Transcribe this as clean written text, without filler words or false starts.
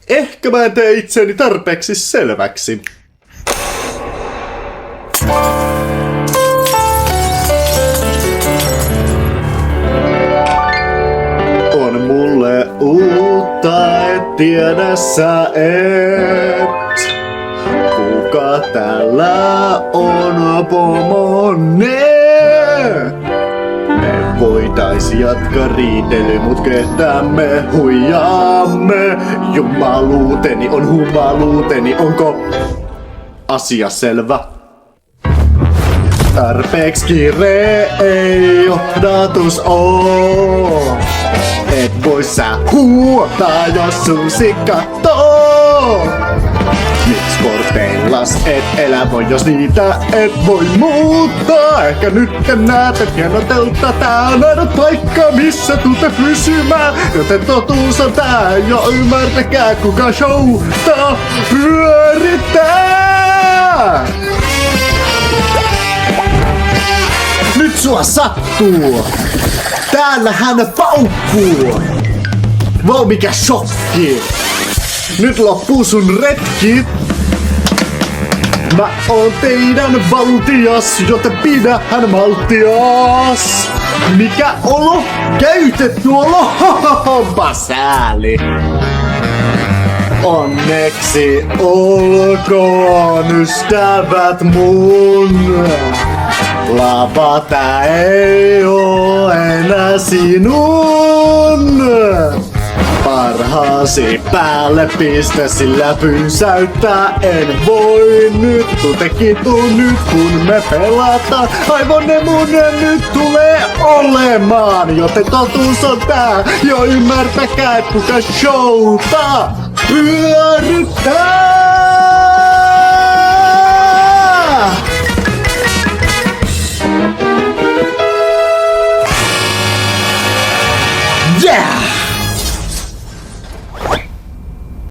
Ehkä mä en tee itseäni tarpeeksi selväksi. On mulle uutta, et tiedä sä et. Kuka täällä on pomone? Me voitais jatkaa riitely, mut ketä me huijaamme? Jumaluuteni on humaluuteni, onko asia selvä? Tarpeeks kiire ei johdatus oo. Et voi sä huutaa, jos susi kattoo. Miks korteillas et elä voi, jos niitä et voi muuttaa? Ehkä nyt näet, et hienotelta tää on aina paikka, missä tuutte pysymään. Joten totuus on tää, jo ymmärtäkää kuka showta pyörittää. Nyt sua sattuu! Täällähän paukkuu! Vau mikä shokki! Nyt loppuu sun retki! Mä oon teidän valtias, joten pidähän maltias! Mikä olo? Käytetty olo? Onpa sääli! Onneksi olkoon ystävät mun! Lapa tää ei oo enää sinun! Parhaasi päälle piste, sillä pysäyttää en voi nyt. Tutekin tuu nyt kun me pelataan. Aivonen mun nyt tulee olemaan. Joten totuus on tää, jo ymmärtäkää et kuka showta pyörittää. Yeah!